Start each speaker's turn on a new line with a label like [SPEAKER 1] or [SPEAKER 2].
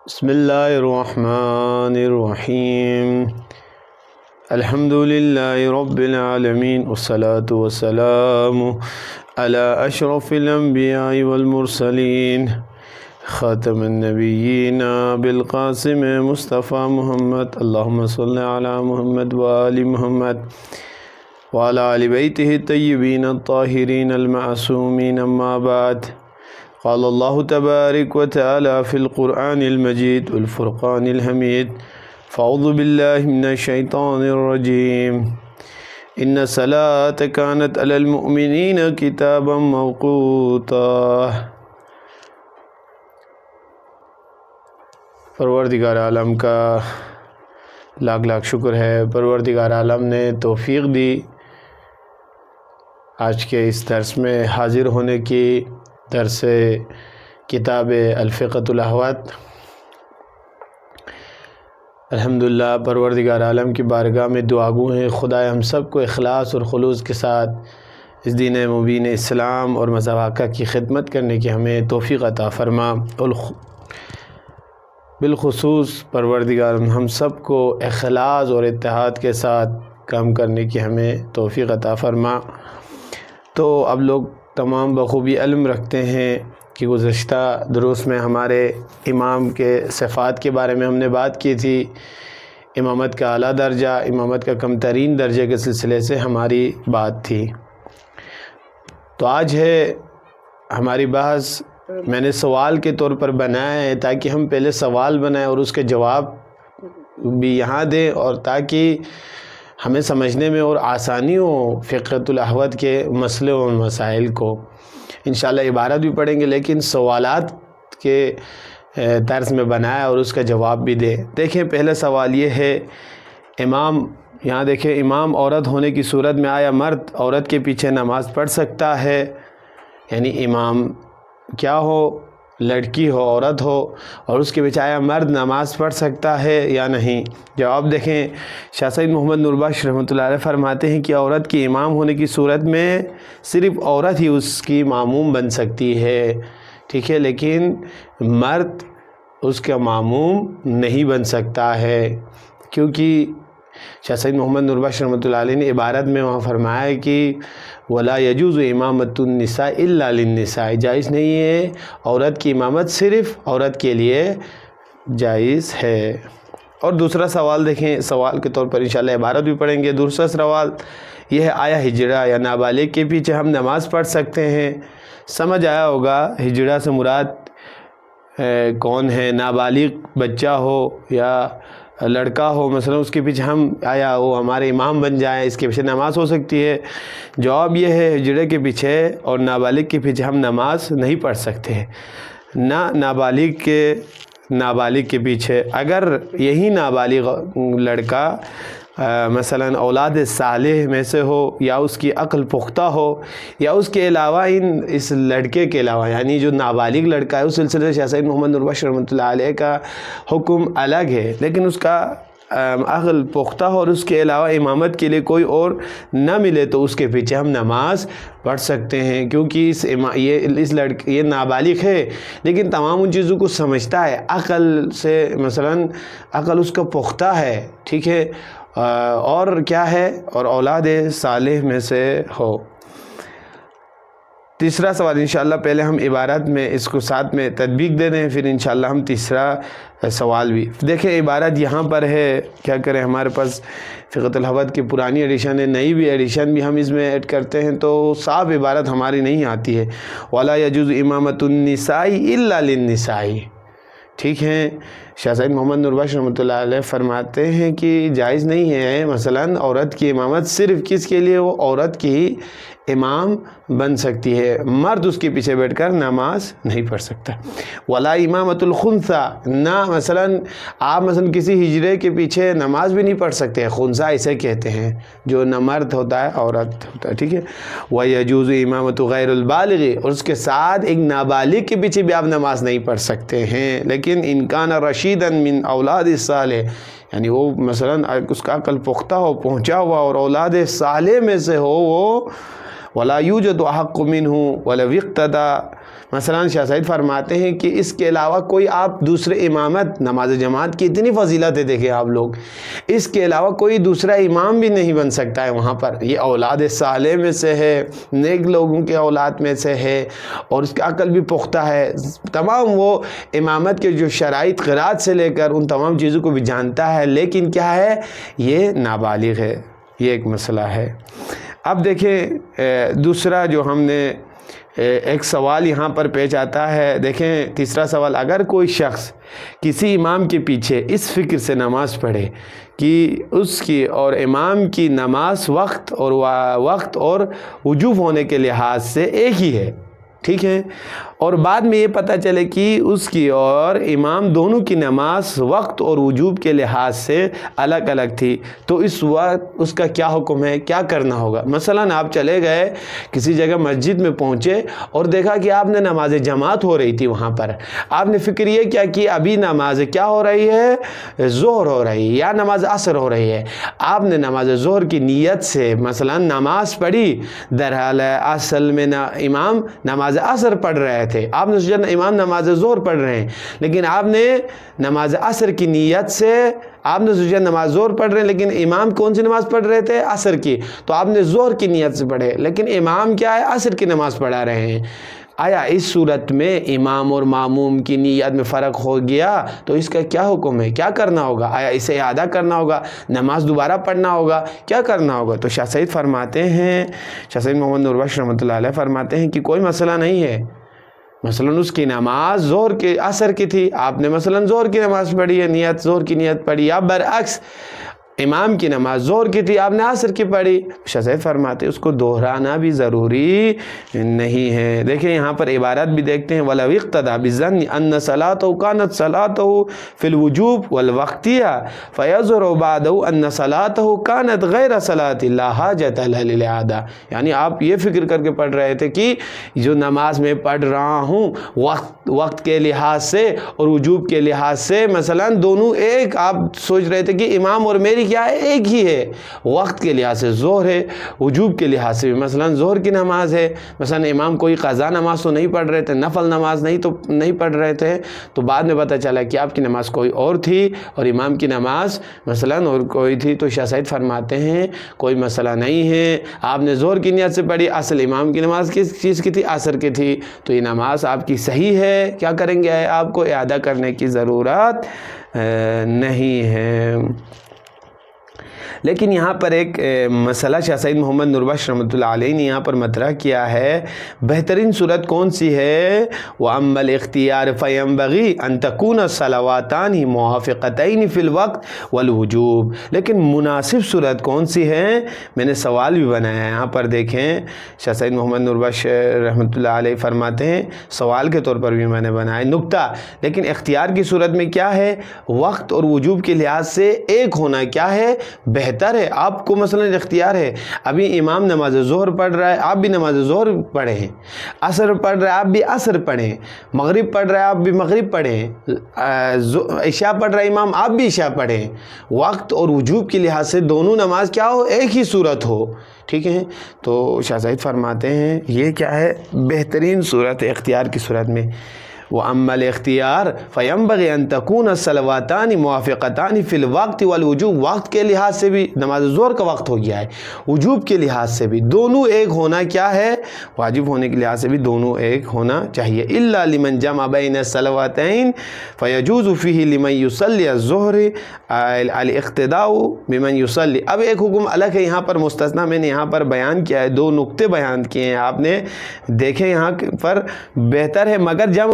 [SPEAKER 1] بسم اللہ الرحمن الرحیم الحمد للہ رب العالمین والصلاة والسلام علی اشرف الانبیاء والمرسلین خاتم النبیین بالقاسم مصطفیٰ محمد اللہم صلی علی محمد وآل محمد وعلی آل بیتہ الطیبین الطاہرین المعصومین اما بعد قال اللہ تبارک وتعالی فی القرآن المجید والفرقان الحمید فاعوذ باللہ من الشیطان الرجیم ان الصلاة كانت علی المؤمنین کتابا موقوتا۔ پروردگار عالم کا لاکھ لاکھ شکر ہے۔ پروردگار عالم نے توفیق دی آج کے اس درس میں حاضر ہونے کی، درس کتاب الفقہ الاحوط۔ الحمدللہ پروردگار عالم کی بارگاہ میں دعا گو ہیں خدائے ہم سب کو اخلاص اور خلوص کے ساتھ اس دین مبین اسلام اور مذہب آقا کی خدمت کرنے کی ہمیں توفیق عطا فرما۔ بالخصوص پروردگار ہم سب کو اخلاص اور اتحاد کے ساتھ کام کرنے کی ہمیں توفیق عطا فرما۔ تو اب لوگ تمام بخوبی علم رکھتے ہیں کہ گزشتہ دروس میں ہمارے امام کے صفات کے بارے میں ہم نے بات کی تھی، امامت کا اعلیٰ درجہ، امامت کا کم ترین درجے کے سلسلے سے ہماری بات تھی۔ تو آج ہے ہماری بحث، میں نے سوال کے طور پر بنایا ہے تاکہ ہم پہلے سوال بنائیں اور اس کے جواب بھی یہاں دیں، اور تاکہ ہمیں سمجھنے میں اور آسانی ہو فقہ الاحوط کے مسئلے اور مسائل کو۔ انشاءاللہ عبارت بھی پڑھیں گے لیکن سوالات کے طرز میں بنایا اور اس کا جواب بھی دیں۔ دیکھیں پہلا سوال یہ ہے، امام، یہاں دیکھیں امام عورت ہونے کی صورت میں آیا مرد عورت کے پیچھے نماز پڑھ سکتا ہے؟ یعنی امام کیا ہو، لڑکی ہو، عورت ہو، اور اس کے پیچھے آیا مرد نماز پڑھ سکتا ہے یا نہیں؟ جواب دیکھیں، شاہ سید محمد نور بخش رحمۃ اللہ علیہ فرماتے ہیں کہ عورت کی امام ہونے کی صورت میں صرف عورت ہی اس کی ماموم بن سکتی ہے، ٹھیک ہے، لیکن مرد اس کا ماموم نہیں بن سکتا ہے، کیونکہ شاہ سید محمد نور بخش رحمۃ اللہ علیہ نے عبارت میں وہاں فرمایا ہے کہ وَلَا يَجُوزُ إِمَامَةُ النِّسَاءِ إِلَّا لِلنِّسَاءِ، جائز نہیں ہے عورت کی امامت صرف عورت کے لیے جائز ہے۔ اور دوسرا سوال دیکھیں، سوال کے طور پر انشاءاللہ عبارت بھی پڑھیں گے۔ دوسرا سوال یہ ہے، آیا ہجڑہ یا نابالغ کے پیچھے ہم نماز پڑھ سکتے ہیں؟ سمجھ آیا ہوگا ہجڑہ سے مراد کون ہے، نابالغ بچہ ہو یا لڑکا ہو، مثلا اس کے پیچھے ہم آیا وہ ہمارے امام بن جائیں، اس کے پیچھے نماز ہو سکتی ہے؟ جواب یہ ہے، ہجڑے کے پیچھے اور نابالغ کے پیچھے ہم نماز نہیں پڑھ سکتے، نہ نابالغ کے پیچھے۔ اگر یہی نابالغ لڑکا مثلا اولاد صالح میں سے ہو، یا اس کی عقل پختہ ہو، یا اس کے علاوہ اس لڑکے کے علاوہ، یعنی جو نابالغ لڑکا ہے اس سلسلے سے شاہ سید محمد نور بخش رحمۃ اللہ علیہ کا حکم الگ ہے، لیکن اس کا عقل پختہ ہو اور اس کے علاوہ امامت کے لیے کوئی اور نہ ملے تو اس کے پیچھے ہم نماز پڑھ سکتے ہیں، کیونکہ یہ نابالغ ہے لیکن تمام ان چیزوں کو سمجھتا ہے، عقل سے مثلا عقل اس کا پختہ ہے، ٹھیک ہے، اور کیا ہے، اور اولاد صالح میں سے ہو۔ تیسرا سوال انشاءاللہ پہلے ہم عبارت میں اس کو ساتھ میں تطبیق دے دیں، پھر انشاءاللہ ہم تیسرا سوال بھی دیکھیں۔ عبارت یہاں پر ہے، کیا کریں، ہمارے پاس فقہ الاحوط کی پرانی ایڈیشن ہے، نئی بھی ایڈیشن بھی ہم اس میں ایڈ کرتے ہیں تو صاف عبارت ہماری نہیں آتی ہے۔ وَلَا يَجُوزُ إِمَامَةُ النِّسَاءِ إِلَّا لِلنِّسَاءِ، ٹھیک ہے۔ شاہ سید محمد نور بخش رحمۃ اللہ علیہ فرماتے ہیں کہ جائز نہیں ہے مثلا عورت کی امامت صرف کس کے لیے، وہ عورت کی ہی امام بن سکتی ہے، مرد اس کے پیچھے بیٹھ کر نماز نہیں پڑھ سکتا۔ ولا امامۃ الخنثیٰ، نہ مثلا آپ مثلا کسی ہجڑے کے پیچھے نماز بھی نہیں پڑھ سکتے، خنثیٰ اسے کہتے ہیں جو نہ مرد ہوتا ہے عورت ہوتا ہے، ٹھیک ہے۔ وَيَجُوزُ إِمَامَةُ غَيْرِ الْبَالِغِ، اور اس کے ساتھ ایک نابالغ کے پیچھے بھی آپ نماز نہیں پڑھ سکتے ہیں، لیکن إِن كَانَ رَشِيدًا مِنْ أَوْلَادِ الصَّالِحِ، یعنی وہ مثلا اس کا عقل پختہ ہو، پہنچا ہوا، اور اولاد صالح میں سے ہو وہ، وَلَا يُوجَدُ أَحَقُّ مِنْهُ وَلَوِ اقْتَدَىٰ، مثلاً شاہ سعید فرماتے ہیں کہ اس کے علاوہ کوئی آپ دوسرے امامت نماز جماعت کی اتنی فضیلتیں دیکھیں آپ لوگ، اس کے علاوہ کوئی دوسرا امام بھی نہیں بن سکتا ہے وہاں پر. یہ اولاد صالح میں سے ہے، نیک لوگوں کے اولاد میں سے ہے، اور اس کا عقل بھی پختہ ہے، تمام وہ امامت کے جو شرائط قرات سے لے کر ان تمام چیزوں کو بھی جانتا ہے، لیکن کیا ہے، یہ نابالغ ہے. یہ ایک مسئلہ ہے. اب دیکھیں دوسرا جو ہم نے ایک سوال یہاں پر پیش آتا ہے. دیکھیں تیسرا سوال، اگر کوئی شخص کسی امام کے پیچھے اس فکر سے نماز پڑھے کہ اس کی اور امام کی نماز وقت اور وجوب ہونے کے لحاظ سے ایک ہی ہے، ٹھیک ہے، اور بعد میں یہ پتہ چلے کہ اس کی اور امام دونوں کی نماز وقت اور وجوب کے لحاظ سے الگ الگ تھی، تو اس وقت اس کا کیا حکم ہے، کیا کرنا ہوگا؟ مثلاً آپ چلے گئے کسی جگہ مسجد میں پہنچے اور دیکھا کہ آپ نے نماز جماعت ہو رہی تھی، وہاں پر آپ نے فکر یہ کیا کہ ابھی نماز کیا ہو رہی ہے، ظہر ہو رہی ہے یا نماز عصر ہو رہی ہے. آپ نے نماز ظہر کی نیت سے مثلاً نماز پڑھی، درحال اصل میں امام نماز عصر پڑھ رہے تھے، آپ نے سوچا امام نماز ظہر پڑھ رہے ہیں، لیکن آپ نے نماز عصر کی نیت سے آپ نے سوچا نماز ظہر پڑھ رہے ہیں، لیکن امام کون سی نماز پڑھ رہے تھے، عصر کی، تو آپ نے ظہر کی نیت سے پڑھے، لیکن امام کیا ہے، عصر کی نماز پڑھا رہے ہیں. آیا اس صورت میں امام اور معموم کی نیت میں فرق ہو گیا تو اس کا کیا حکم ہے، کیا کرنا ہوگا؟ آیا اسے اعادہ کرنا ہوگا، نماز دوبارہ پڑھنا ہوگا، کیا کرنا ہوگا؟ تو شاہ سعید فرماتے ہیں، شاہ سعید محمد نور بخش رحمۃ اللہ علیہ فرماتے ہیں کہ کوئی مسئلہ نہیں ہے. مثلاً اس کی نماز ظہر کے عصر کی تھی، آپ نے مثلاً ظہر کی نماز پڑھی ہے، نیت ظہر کی نیت پڑھی، یا برعکس امام کی نماز ظہر کی تھی، آپ نے عصر کی پڑھی، شاہ سعید فرماتے اس کو دہرانا بھی ضروری نہیں ہے. دیکھیں یہاں پر عبارت بھی دیکھتے ہیں، وَلَوْ اِقْتَدَى بِالظَّنِّ أَنَّ صَلَاتَهُ كَانَتْ صَلَاتَهُ فِي الْوُجُوبِ وَالْوَقْتِيَةِ فَيَظْهُرُ بَعْدَهُ أَنَّ صَلَاتَهُ كَانَتْ غَيْرَ صَلَاةِ لَا حَاجَةَ لَهَا لِلْإِعَادَةِ. یعنی آپ یہ فکر کر کے پڑھ رہے تھے کہ جو نماز میں پڑھ رہا ہوں وقت کے لحاظ سے اور وجوب کے لحاظ سے مثلاً دونوں ایک، آپ سوچ رہے تھے کہ امام اور میری کیا ہے، ایک ہی ہے، وقت کے لحاظ سے ظہر ہے، وجوب کے لحاظ سے بھی مثلاً ظہر کی نماز ہے، مثلاً امام کوئی قضا نماز تو نہیں پڑھ رہے تھے، نفل نماز نہیں پڑھ رہے تھے، تو بعد میں پتہ چلا کہ آپ کی نماز کوئی اور تھی اور امام کی نماز مثلاً اور کوئی تھی، تو شاہ سعید فرماتے ہیں کوئی مسئلہ نہیں ہے، آپ نے ظہر کی نیت سے پڑھی، اصل امام کی نماز کس چیز کی تھی، عصر کی تھی، تو یہ نماز آپ کی صحیح ہے. کیا کریں گے، آپ کو اعادہ کرنے کی ضرورت نہیں ہے. لیکن یہاں پر ایک مسئلہ شاہ سعید محمد نور بخش رحمۃ اللہ علیہ نے یہاں پر مطرح کیا ہے، بہترین صورت کون سی ہے؟ وَأَمَّا الْاخْتِيَارُ فَيَنبَغِي أَن تَكُونَ الصَّلَوَاتَانِ مُوَافِقَتَيْنِ فِي الْوَقْتِ وَالْوُجُوبِ. لیکن مناسب صورت کون سی ہے؟ میں نے سوال بھی بنایا ہے، یہاں پر دیکھیں شاہ سعید محمد نور بخش رحمۃ اللہ علیہ فرماتے ہیں، سوال کے طور پر بھی میں نے بنایا نکتہ، لیکن اختیار کی صورت میں کیا ہے، وقت اور وجوب کے لحاظ سے ایک ہونا کیا ہے، بہتر ہے. آپ کو مثلا اختیار ہے، ابھی امام نماز ظہر پڑھ رہا ہے، آپ بھی نماز ظہر پڑھیں، عصر پڑھ رہا ہے آپ بھی عصر پڑھیں، مغرب پڑھ رہا ہے آپ بھی مغرب پڑھیں، عشاء پڑھ رہا ہے امام آپ بھی عشاء پڑھیں. وقت اور وجوب کے لحاظ سے دونوں نماز کیا ہو، ایک ہی صورت ہو، ٹھیک ہے. تو شاہ سعید فرماتے ہیں یہ کیا ہے، بہترین صورت ہے اختیار کی صورت میں. وَأَمَّا الْاخْتِيَارُ فَيَنبَغِي أَن تَكُونَ الصَّلَوَاتَانِ مُوَافِقَتَانِ فِي الْوَقْتِ وَالْوُجُوبِ. وقت کے لحاظ سے بھی نماز ظہر کا وقت ہو گیا ہے، وجوب کے لحاظ سے بھی دونوں ایک ہونا کیا ہے، واجب ہونے کے لحاظ سے بھی دونوں ایک ہونا چاہیے. إِلَّا لِمَنْ جَمَعَ بَيْنَ الصَّلَوَاتَيْنِ فَيَجُوزُ فِيهِ لِمَنْ يُصَلِّي الظُّهْرِ الْاِقْتِدَاءُ بِمَنْ يُصَلِّي. اب ایک حکم الگ ہے یہاں پر مستثنیٰ میں نے یہاں پر بیان کیا ہے، دو نقطے بیان کیے ہیں آپ نے، دیکھیں یہاں پر بہتر ہے مگر جمع